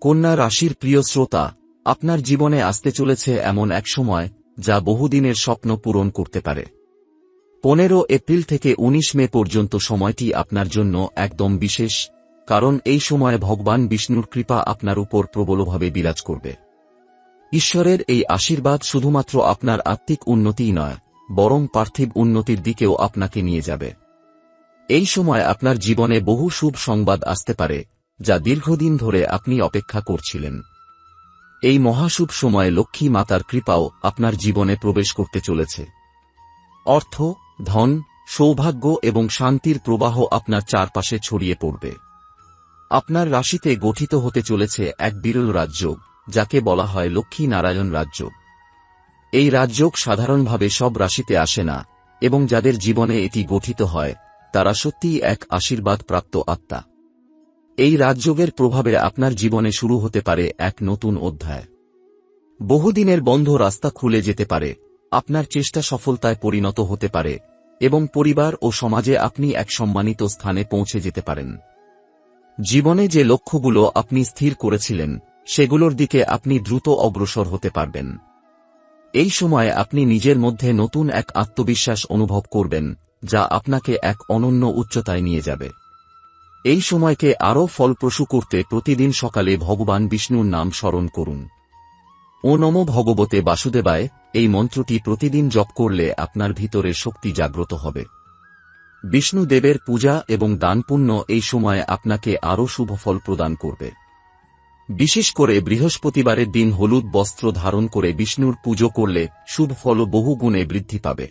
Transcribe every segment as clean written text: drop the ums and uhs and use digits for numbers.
কন্যা রাশির প্রিয় শ্রোতা, আপনার জীবনে আসতে চলেছে এমন এক সময় যা বহুদিনের স্বপ্ন পূরণ করতে পারে। 15 এপ্রিল থেকে 19 মে পর্যন্ত সময়টি আপনার জন্য একদম বিশেষ, কারণ এই সময়ে ভগবান বিষ্ণুর কৃপা আপনার উপর প্রবলভাবে বিরাজ করবে। ঈশ্বরের এই আশীর্বাদ শুধুমাত্র আপনার আত্মিক উন্নতিই নয়, বরং পার্থিব উন্নতির দিকেও আপনাকে নিয়ে যাবে। এই সময় আপনার জীবনে বহু শুভ সংবাদ আসতে পারে, যা দীর্ঘদিন ধরে আপনি অপেক্ষা করছিলেন। এই মহাশুভ সময়ে লক্ষ্মী মাতার কৃপাও আপনার জীবনে প্রবেশ করতে চলেছে। অর্থ, ধন, সৌভাগ্য এবং শান্তির প্রবাহ আপনার চারপাশে ছড়িয়ে পড়বে। আপনার রাশিতে গঠিত হতে চলেছে এক বিরল রাজযোগ, যাকে বলা হয় লক্ষ্মী নারায়ণ রাজযোগ। এই রাজযোগ সাধারণভাবে সব রাশিতে আসে না, এবং যাদের জীবনে এটি গঠিত হয় তারা সত্যিই এক আশীর্বাদ প্রাপ্ত আত্মা। এই রাজযোগের প্রভাবে আপনার জীবনে শুরু হতে পারে এক নতুন অধ্যায়। বহুদিনের বন্ধ রাস্তা খুলে যেতে পারে, আপনার চেষ্টা সফলতায় পরিণত হতে পারে, এবং পরিবার ও সমাজে আপনি এক সম্মানিত স্থানে পৌঁছে যেতে পারেন। জীবনে যে লক্ষ্যগুলো আপনি স্থির করেছিলেন সেগুলোর দিকে আপনি দ্রুত অগ্রসর হতে পারবেন। এই সময়ে আপনি নিজের মধ্যে নতুন এক আত্মবিশ্বাস অনুভব করবেন, যা আপনাকে এক অনন্য উচ্চতায় নিয়ে যাবে। এই সময়কে আরও ফলপ্রসূ করতে প্রতিদিন সকালে ভগবান বিষ্ণুর নাম স্মরণ করুন। ও নমো ভগবতে বাসুদেবায়, এই মন্ত্রটি প্রতিদিন জপ করলে আপনার ভিতরের শক্তি জাগ্রত হবে। বিষ্ণু দেবের পূজা এবং দানপুণ্য এই সময়ে আপনাকে আরও শুভ ফল প্রদান করবে। বিশেষ করে বৃহস্পতিবারের দিন হলুদ বস্ত্র ধারণ করে বিষ্ণুর পুজো করলে শুভ ফল বহু গুণে বৃদ্ধি পাবে।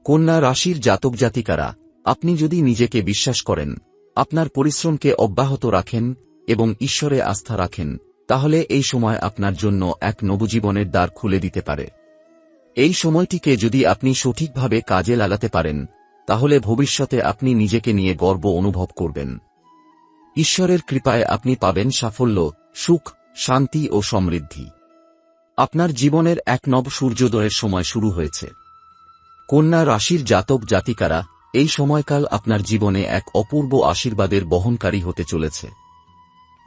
কন্যা রাশির জাতক জাতিকারা, আপনি যদি নিজেকে বিশ্বাস করেন, আপনার পরিশ্রমকে অব্যাহত রাখেন এবং ঈশ্বরে আস্থা রাখেন, তাহলে এই সময় আপনার জন্য এক নবজীবনের দ্বার খুলে দিতে পারে। এই সময়টিকে যদি আপনি সঠিকভাবে কাজে লাগাতে পারেন, তাহলে ভবিষ্যতে আপনি নিজেকে নিয়ে গর্ব অনুভব করবেন। ঈশ্বরের কৃপায় আপনি পাবেন সাফল্য, সুখ, শান্তি ও সমৃদ্ধি। আপনার জীবনের এক নব সূর্যোদয়ের সময় শুরু হয়েছে। কন্যা রাশির জাতক জাতিকারা, এই সময়কাল আপনার জীবনে এক অপূর্ব আশীর্বাদের বহনকারী হতে চলেছে।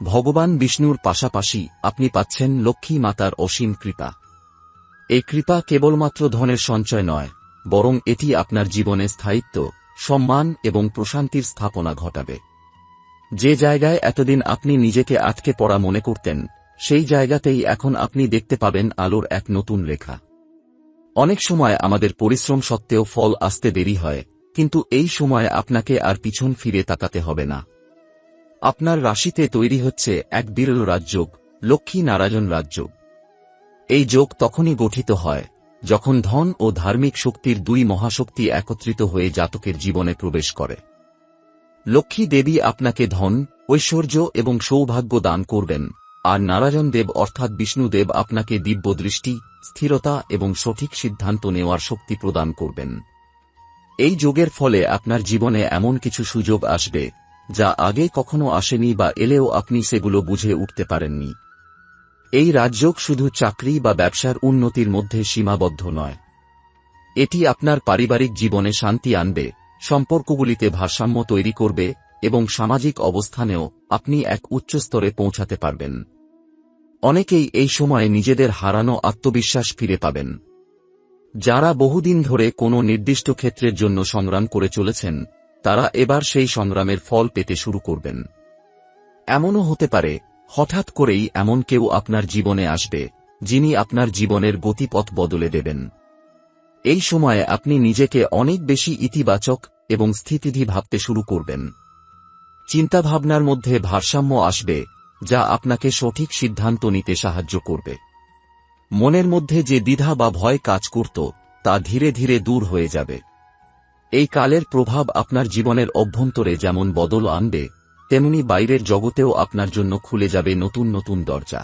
ভগবান বিষ্ণুর পাশাপাশি আপনি পাচ্ছেন লক্ষ্মী মাতার অসীম কৃপা। এই কৃপা কেবলমাত্র ধনের সঞ্চয় নয়, বরং এটি আপনার জীবনে স্থায়িত্ব, সম্মান এবং প্রশান্তির স্থাপনা ঘটাবে। যে জায়গায় এতদিন আপনি নিজেকে আটকে পড়া মনে করতেন, সেই জায়গাতেই এখন আপনি দেখতে পাবেন আলোর এক নতুন রেখা। অনেক সময় আমাদের পরিশ্রম সত্ত্বেও ফল আসতে দেরি হয়, কিন্তু এই সময়ে আপনাকে আর পিছন ফিরে তাকাতে হবে না। আপনার রাশিতে তৈরি হচ্ছে এক বিরল রাজযোগ, লক্ষ্মী নারায়ণ রাজযোগ। এই যোগ তখনই গঠিত হয় যখন ধন ও ধার্মিক শক্তির দুই মহাশক্তি একত্রিত হয়ে জাতকের জীবনে প্রবেশ করে। লক্ষ্মী দেবী আপনাকে ধন, ঐশ্বর্য এবং সৌভাগ্য দান করবেন, আর নারায়ণ দেব অর্থাৎ বিষ্ণুদেব আপনাকে দিব্য দৃষ্টি, স্থিরতা এবং সঠিক সিদ্ধান্ত নেওয়ার শক্তি প্রদান করবেন। এই যোগের ফলে আপনার জীবনে এমন কিছু সুযোগ আসবে যা আগে কখনো আসেনি, বা এলেও আপনি সেগুলো বুঝে উঠতে পারেননি। এই রাজযোগ শুধু চাকরি বা ব্যবসার উন্নতির মধ্যে সীমাবদ্ধ নয়। এটি আপনার পারিবারিক জীবনে শান্তি আনবে, সম্পর্কগুলিতে ভারসাম্য তৈরি করবে এবং সামাজিক অবস্থানেও আপনি এক উচ্চ স্তরে পৌঁছাতে পারবেন। অনেকেই এই সময়ে নিজেদের হারানো আত্মবিশ্বাস ফিরে পাবেন। যারা বহুদিন ধরে কোনো নির্দিষ্ট ক্ষেত্রের জন্য সংগ্রাম করে চলেছেন, তারা এবার সেই সংগ্রামের ফল পেতে শুরু করবেন। এমনও হতে পারে হঠাৎ করেই এমন কেউ আপনার জীবনে আসবে, যিনি আপনার জীবনের গতিপথ বদলে দেবেন। এই সময়ে আপনি নিজেকে অনেক বেশি ইতিবাচক এবং স্থিতিধী ভাবতে শুরু করবেন। চিন্তাভাবনার মধ্যে ভারসাম্য আসবে, যা আপনাকে সঠিক সিদ্ধান্ত নিতে সাহায্য করবে। মনের মধ্যে যে দ্বিধা বা ভয় কাজ করত, তা ধীরে ধীরে দূর হয়ে যাবে। এই কালের প্রভাব আপনার জীবনের অভ্যন্তরে যেমন বদল আনবে, তেমনি বাইরের জগতেও আপনার জন্য খুলে যাবে নতুন নতুন দরজা।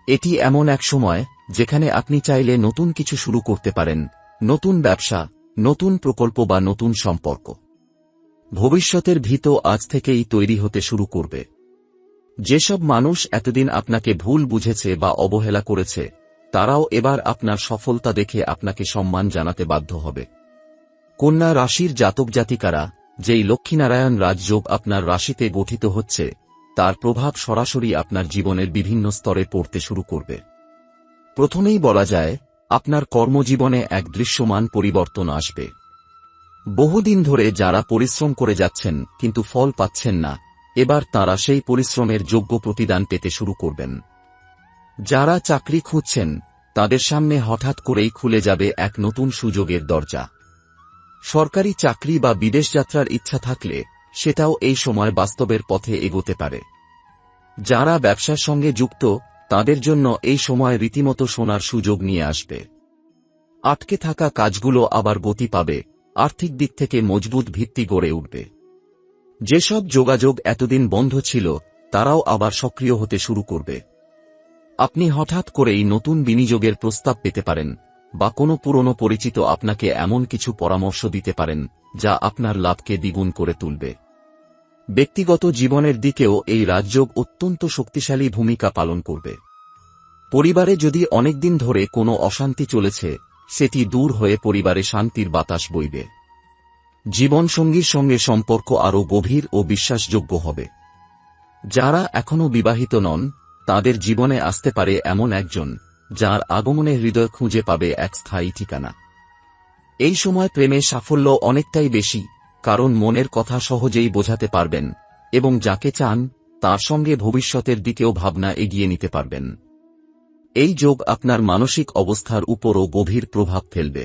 এটি এমন এক সময় যেখানে আপনি চাইলে নতুন কিছু শুরু করতে পারেন, নতুন ব্যবসা, নতুন প্রকল্প বা নতুন সম্পর্ক। ভবিষ্যতের ভিত আজ থেকেই তৈরি হতে শুরু করবে। যেসব মানুষ এতদিন আপনাকে ভুল বুঝেছে বা অবহেলা করেছে, তারাও এবার আপনার সফলতা দেখে আপনাকে সম্মান জানাতে বাধ্য হবে। কন্যা রাশির জাতক জাতিকারা, যেই লক্ষ্মীনারায়ণ রাজযোগ আপনার রাশিতে গঠিত হচ্ছে, তার প্রভাব সরাসরি আপনার জীবনের বিভিন্ন স্তরে পড়তে শুরু করবে। প্রথমেই বলা যায়, আপনার কর্মজীবনে এক দৃশ্যমান পরিবর্তন আসবে। বহুদিন ধরে যারা পরিশ্রম করে যাচ্ছেন কিন্তু ফল পাচ্ছেন না, এবার তারা সেই পরিশ্রমের যোগ্য প্রতিদান পেতে শুরু করবেন। যারা চাকরি খুঁজছেন, তাদের সামনে হঠাৎ করেই খুলে যাবে এক নতুন সুযোগের দরজা। সরকারি চাকরি বা বিদেশ যাত্রার ইচ্ছা থাকলে সেটাও এই সময় বাস্তবের পথে এগোতে পারে। যারা ব্যবসার সঙ্গে যুক্ত, তাদের জন্য এই সময় রীতিমতো সোনার সুযোগ নিয়ে আসবে। আটকে থাকা কাজগুলো আবার গতি পাবে, আর্থিক দিক থেকে মজবুত ভিত্তি গড়ে উঠবে। যেসব যোগাযোগ এতদিন বন্ধ ছিল, তারাও আবার সক্রিয় হতে শুরু করবে। আপনি হঠাৎ করেই নতুন বিনিয়োগের প্রস্তাব পেতে পারেন, বা কোনো পুরনো পরিচিত আপনাকে এমন কিছু পরামর্শ দিতে পারেন যা আপনার লাভকে দ্বিগুণ করে তুলবে। ব্যক্তিগত জীবনের দিকেও এই রাজযোগ অত্যন্ত শক্তিশালী ভূমিকা পালন করবে। পরিবারে যদি অনেকদিন ধরে কোনো অশান্তি চলেছে, সেটি দূর হয়ে পরিবারে শান্তির বাতাস বইবে। জীবনসঙ্গীর সঙ্গে সম্পর্ক আরও গভীর ও বিশ্বাসযোগ্য হবে। যারা এখনও বিবাহিত নন, তাদের জীবনে আসতে পারে এমন একজন, যার আগমনে হৃদয় খুঁজে পাবে এক স্থায়ী ঠিকানা। এই সময় প্রেমে সাফল্য অনেকটাই বেশি, কারণ মনের কথা সহজেই বোঝাতে পারবেন এবং যাকে চান তার সঙ্গে ভবিষ্যতের দিকেও ভাবনা এগিয়ে নিতে পারবেন। এই যোগ আপনার মানসিক অবস্থার উপরও গভীর প্রভাব ফেলবে।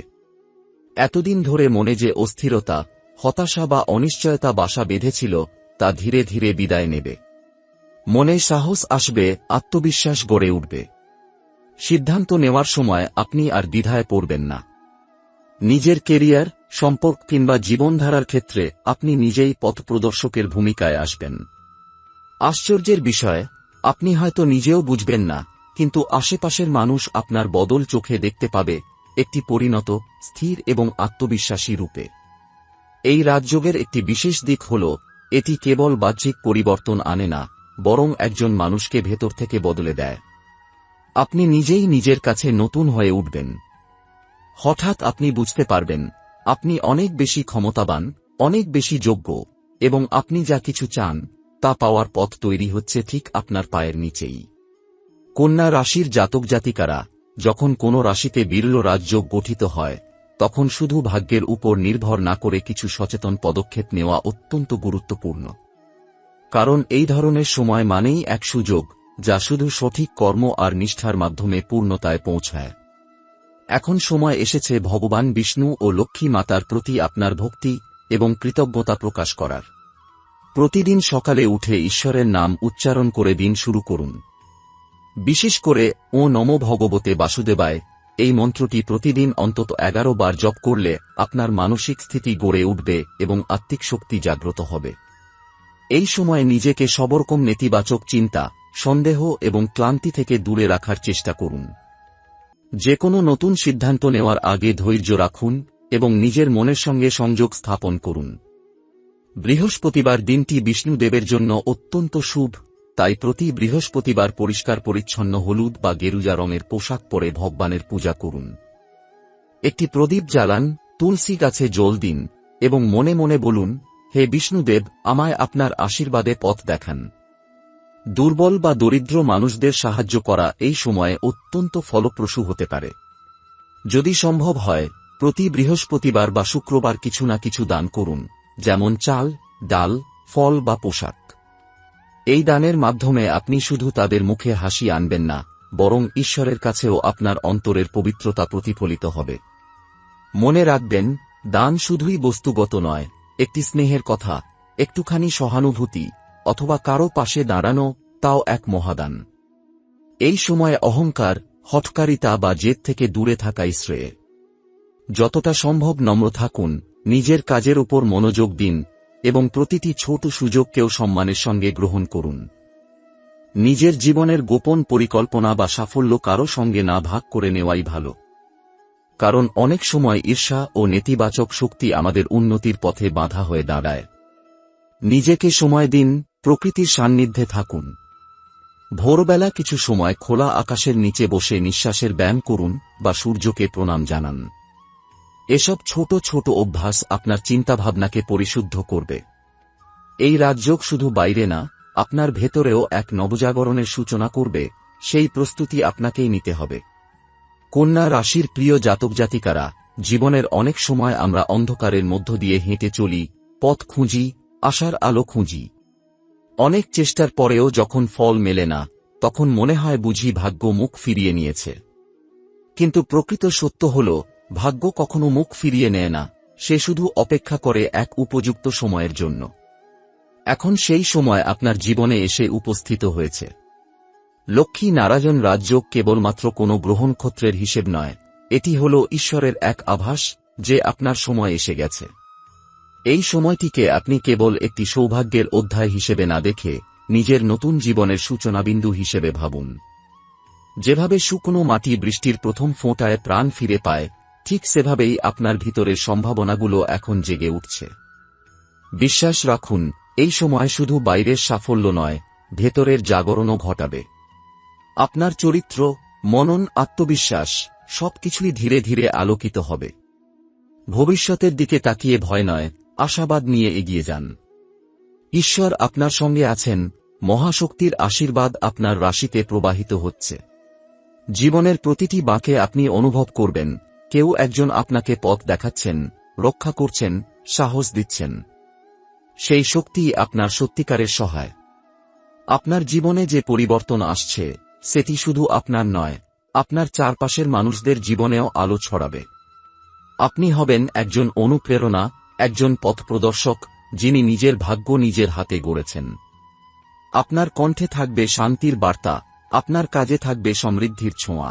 এতদিন ধরে মনে যে অস্থিরতা, হতাশা বা অনিশ্চয়তা বাসা বেঁধেছিল, তা ধীরে ধীরে বিদায় নেবে। মনে সাহস আসবে, আত্মবিশ্বাস গড়ে উঠবে। সিদ্ধান্ত নেওয়ার সময় আপনি আর দ্বিধায় পড়বেন না। নিজের কেরিয়ার, সম্পর্ক কিংবা জীবনধারার ক্ষেত্রে আপনি নিজেই পথপ্রদর্শকের ভূমিকায় আসবেন। আশ্চর্যের বিষয়, আপনি হয়তো নিজেও বুঝবেন না, কিন্তু আশেপাশের মানুষ আপনার বদল চোখে দেখতে পাবে, একটি পরিণত, স্থির এবং আত্মবিশ্বাসী রূপে। এই রাজযোগের একটি বিশেষ দিক হল, এটি কেবল বাহ্যিক পরিবর্তন আনে না, বরং একজন মানুষকে ভেতর থেকে বদলে দেয়। আপনি নিজেই নিজের কাছে নতুন হয়ে উঠবেন। হঠাৎ আপনি বুঝতে পারবেন, আপনি অনেক বেশি ক্ষমতাবান, অনেক বেশি যোগ্য, এবং আপনি যা কিছু চান তা পাওয়ার পথ তৈরি হচ্ছে ঠিক আপনার পায়ের নিচেই। কন্যা রাশির জাতক জাতিকারা, যখন কোনো রাশিতে বিরল রাজযোগ গঠিত হয়, তখন শুধু ভাগ্যের উপর নির্ভর না করে কিছু সচেতন পদক্ষেপ নেওয়া অত্যন্ত গুরুত্বপূর্ণ। কারণ এই ধরনের সময় মানেই এক সুযোগ, যা শুধু সঠিক কর্ম আর নিষ্ঠার মাধ্যমে পূর্ণতায় পৌঁছায়। এখন সময় এসেছে ভগবান বিষ্ণু ও লক্ষ্মী মাতার প্রতি আপনার ভক্তি এবং কৃতজ্ঞতা প্রকাশ করার। প্রতিদিন সকালে উঠে ঈশ্বরের নাম উচ্চারণ করে দিন শুরু করুন। বিশেষ করে ও নমো ভগবতে বাসুদেবায়, এই মন্ত্রটি প্রতিদিন অন্তত 11 বার জপ করলে আপনার মানসিক স্থিতি গড়ে উঠবে এবং আত্মিক শক্তি জাগ্রত হবে। এই সময় নিজেকে সবরকম নেতিবাচক চিন্তা, সন্দেহ এবং ক্লান্তি থেকে দূরে রাখার চেষ্টা করুন। যে কোনো নতুন সিদ্ধান্ত নেওয়ার আগে ধৈর্য রাখুন এবং নিজের মনের সঙ্গে সংযোগ স্থাপন করুন। বৃহস্পতিবার দিনটি বিষ্ণুদেবের জন্য অত্যন্ত শুভ, তাই প্রতি বৃহস্পতিবার পরিষ্কার পরিচ্ছন্ন হলুদ বা গেরুজা রঙের পোশাক পরে ভগবানের পূজা করুন। একটি প্রদীপ জ্বালান, তুলসী গাছে জল দিন এবং মনে মনে বলুন, হে বিষ্ণুদেব, আমায় আপনার আশীর্বাদে পথ দেখান। দুর্বল বা দরিদ্র মানুষদের সাহায্য করা এই সময়ে অত্যন্ত ফলপ্রসূ হতে পারে। যদি সম্ভব হয়, প্রতি বৃহস্পতিবার বা শুক্রবার কিছু না কিছু দান করুন, যেমন চাল, ডাল, ফল বা পোশাক। এই দানের মাধ্যমে আপনি শুধু তাদের মুখে হাসি আনবেন না, বরং ঈশ্বরের কাছেও আপনার অন্তরের পবিত্রতা প্রতিফলিত হবে। মনে রাখবেন, দান শুধুই বস্তুগত নয়, একটি স্নেহের কথা, একটুখানি সহানুভূতি অথবা কারো পাশে দাঁড়ানো, তাও এক মহাদান। এই সময়ে অহংকার, হঠকারিতা বা জেদ থেকে দূরে থাকাই শ্রেয়। যতটা সম্ভব নম্র থাকুন, নিজের কাজের উপর মনোযোগ দিন এবং প্রতিটি ছোট সুযোগকেও সম্মানের সঙ্গে গ্রহণ করুন। নিজের জীবনের গোপন পরিকল্পনা বা সাফল্য কারো সঙ্গে না ভাগ করে নেওয়াই ভালো। কারণ অনেক সময় ঈর্ষা ও নেতিবাচক শক্তি আমাদের উন্নতির পথে বাধা হয়ে দাঁড়ায়। নিজেকে সময় দিন, প্রকৃতির সান্নিধ্যে থাকুন। ভোরবেলা কিছু সময় খোলা আকাশের নিচে বসে নিঃশ্বাসের ব্যায়াম করুন বা সূর্যকে প্রণাম জানান। এসব ছোট ছোট অভ্যাস আপনার চিন্তাভাবনাকে পরিশুদ্ধ করবে। এই রাজযোগ শুধু বাইরে না, আপনার ভেতরেও এক নবজাগরণের সূচনা করবে, সেই প্রস্তুতি আপনাকেই নিতে হবে। কন্যা রাশির প্রিয় জাতক জাতিকারা, জীবনের অনেক সময় আমরা অন্ধকারের মধ্য দিয়ে হেঁটে চলি, পথ খুঁজি, আশার আলো খুঁজি। অনেক চেষ্টার পরেও যখন ফল মেলে না, তখন মনে হয় বুঝি ভাগ্য মুখ ফিরিয়ে নিয়েছে। কিন্তু প্রকৃত সত্য হল, ভাগ্য কখনো মুখ ফিরিয়ে নেয় না, সে শুধু অপেক্ষা করে এক উপযুক্ত সময়ের জন্য। এখন সেই সময় আপনার জীবনে এসে উপস্থিত হয়েছে। লক্ষ্মী নারায়ণ রাজযোগ কেবলমাত্র কোনো গ্রহ নক্ষত্রের হিসেব নয়, এটি হল ঈশ্বরের এক আভাস যে আপনার সময় এসে গেছে। এই সময়টিকে আপনি কেবল একটি সৌভাগ্যের অধ্যায় হিসেবে না দেখে নিজের নতুন জীবনের সূচনাবিন্দু হিসেবে ভাবুন। যেভাবে শুকনো মাটি বৃষ্টির প্রথম ফোঁটায় প্রাণ ফিরে পায়, ঠিক সেভাবেই আপনার ভিতরের সম্ভাবনাগুলো এখন জেগে উঠছে। বিশ্বাস রাখুন, এই সময় শুধু বাইরের সাফল্য নয়, ভেতরের জাগরণও ঘটাবে। আপনার চরিত্র, মনন, আত্মবিশ্বাস সবকিছুই ধীরে ধীরে আলোকিত হবে। ভবিষ্যতের দিকে তাকিয়ে ভয় নয়, আশাবাদ নিয়ে এগিয়ে যান। ঈশ্বর আপনার সঙ্গে আছেন, মহাশক্তির আশীর্বাদ আপনার রাশিতে প্রবাহিত হচ্ছে। জীবনের প্রতিটি বাঁকে আপনি অনুভব করবেন, কেউ একজন আপনাকে পথ দেখাচ্ছেন, রক্ষা করছেন, সাহস দিচ্ছেন। সেই শক্তি আপনার সত্যিকারের সহায়। আপনার জীবনে যে পরিবর্তন আসছে, সেটি শুধু আপনার নয়, আপনার চারপাশের মানুষদের জীবনেও আলো ছড়াবে। আপনি হবেন একজন অনুপ্রেরণা, একজন পথপ্রদর্শক, যিনি নিজের ভাগ্য নিজের হাতে গড়েছেন। আপনার কণ্ঠে থাকবে শান্তির বার্তা, আপনার কাজে থাকবে সমৃদ্ধির ছোঁয়া।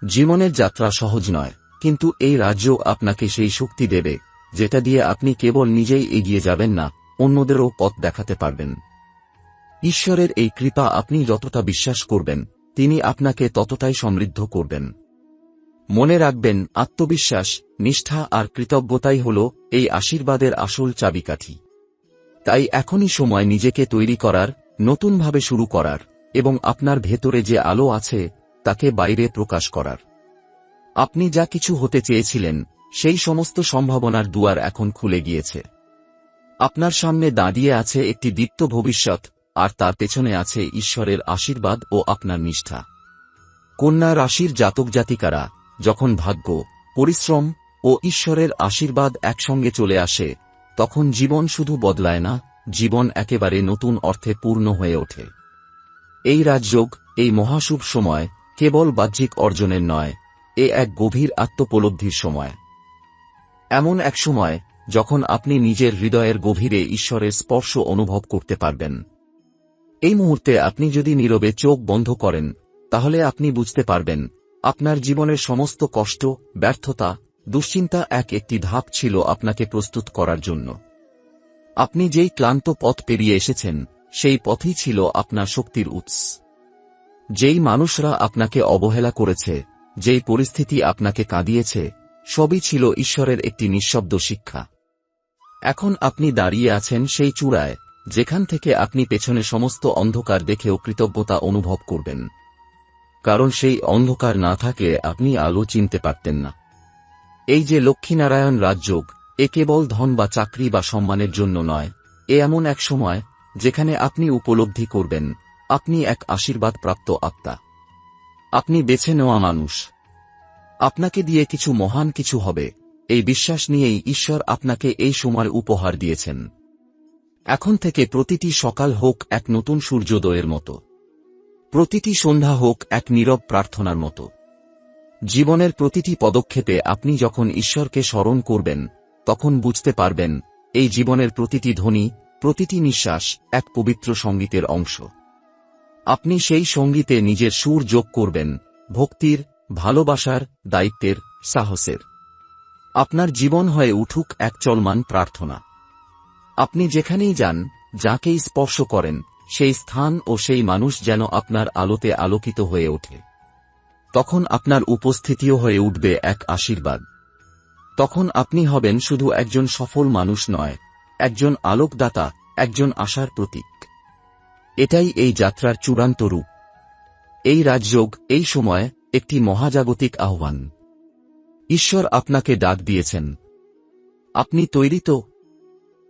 জীবনের যাত্রা সহজ নয়, কিন্তু এই রাজযোগ আপনাকে সেই শক্তি দেবে, যেটা দিয়ে আপনি কেবল নিজেই এগিয়ে যাবেন না, অন্যদেরও পথ দেখাতে পারবেন। ঈশ্বরের এই কৃপা আপনি যতটা বিশ্বাস করবেন, তিনি আপনাকে ততটাই সমৃদ্ধ করবেন। মনে রাখবেন, আত্মবিশ্বাস, নিষ্ঠা আর কৃতজ্ঞতাই হল এই আশীর্বাদের আসল চাবিকাঠি। তাই এখনই সময় নিজেকে তৈরি করার, নতুনভাবে শুরু করার, এবং আপনার ভেতরে যে আলো আছে তাকে বাইরে প্রকাশ করার। আপনি যা কিছু হতে চেয়েছিলেন, সেই সমস্ত সম্ভাবনার দুয়ার এখন খুলে গিয়েছে। আপনার সামনে দাঁড়িয়ে আছে একটি দীপ্ত ভবিষ্যৎ, আর তার পেছনে আছে ঈশ্বরের আশীর্বাদ ও আপনার নিষ্ঠা। কন্যা রাশির জাতক জাতিকারা, যখন ভাগ্য, পরিশ্রম ও ঈশ্বরের আশীর্বাদ একসঙ্গে চলে আসে, তখন জীবন শুধু বদলায় না, জীবন একেবারে নতুন অর্থে পূর্ণ হয়ে ওঠে। এই রাজযোগ, এই মহাশুভ সময় কেবল বাহ্যিক অর্জনের নয়, এ এক গভীর আত্মোপলব্ধির সময়। এমন এক সময় যখন আপনি নিজের হৃদয়ের গভীরে ঈশ্বরের স্পর্শ অনুভব করতে পারবেন। এই মুহূর্তে আপনি যদি নীরবে চোখ বন্ধ করেন, তাহলে আপনি বুঝতে পারবেন, আপনার জীবনের সমস্ত কষ্ট, ব্যর্থতা, দুশ্চিন্তা একটি ধাপ ছিল আপনাকে প্রস্তুত করার জন্য। আপনি যেই ক্লান্ত পথ পেরিয়ে এসেছেন, সেই পথই ছিল আপনার শক্তির উৎস। যেই মানুষরা আপনাকে অবহেলা করেছে, যেই পরিস্থিতি আপনাকে কাঁদিয়েছে, সবই ছিল ঈশ্বরের একটি নিঃশব্দ শিক্ষা। এখন আপনি দাঁড়িয়ে আছেন সেই চূড়ায়, যেখান থেকে আপনি পেছনে সমস্ত অন্ধকার দেখেও কৃতজ্ঞতা অনুভব করবেন। কারণ সেই অন্ধকার না থাকলে আপনি আলো চিনতে পারতেন না। এই যে লক্ষ্মীনারায়ণ রাজযোগ, এ কেবল ধন বা চাকরি বা সম্মানের জন্য নয়, এ এমন এক সময় যেখানে আপনি উপলব্ধি করবেন, আপনি এক আশীর্বাদ প্রাপ্ত আত্মা। আপনি বেছে নেওয়া মানুষ। আপনাকে দিয়ে কিছু মহান কিছু হবে, এই বিশ্বাস নিয়েই ঈশ্বর আপনাকে এই সময় উপহার দিয়েছেন। এখন থেকে প্রতিটি সকাল হোক এক নতুন সূর্যোদয়ের মতো, প্রতিটি সন্ধ্যা হোক এক নীরব প্রার্থনার মতো। জীবনের প্রতিটি পদক্ষেপে আপনি যখন ঈশ্বরকে স্মরণ করবেন, তখন বুঝতে পারবেন, এই জীবনের প্রতিটি ধ্বনি, প্রতিটি নিঃশ্বাস এক পবিত্র সঙ্গীতের অংশ। আপনি সেই সঙ্গীতে নিজের সুর যোগ করবেন, ভক্তির, ভালোবাসার, দায়িত্বের, সাহসের। আপনার জীবন হয়ে উঠুক এক চলমান প্রার্থনা। আপনি যেখানেই যান, যাকেই স্পর্শ করেন, সেই স্থান ও সেই মানুষ যেন আপনার আলোতে আলোকিত হয়ে ওঠে। তখন আপনার উপস্থিতিও হয়ে উঠবে এক আশীর্বাদ। তখন আপনি হবেন শুধু একজন সফল মানুষ নয়, একজন আলোকদাতা, একজন আশার প্রতীক। এটাই এই যাত্রার চূড়ান্ত রূপ। এই রাজযোগ, এই সময় একটি মহাজাগতিক আহ্বান। ঈশ্বর আপনাকে ডাক দিয়েছেন। আপনি তৈরি তো?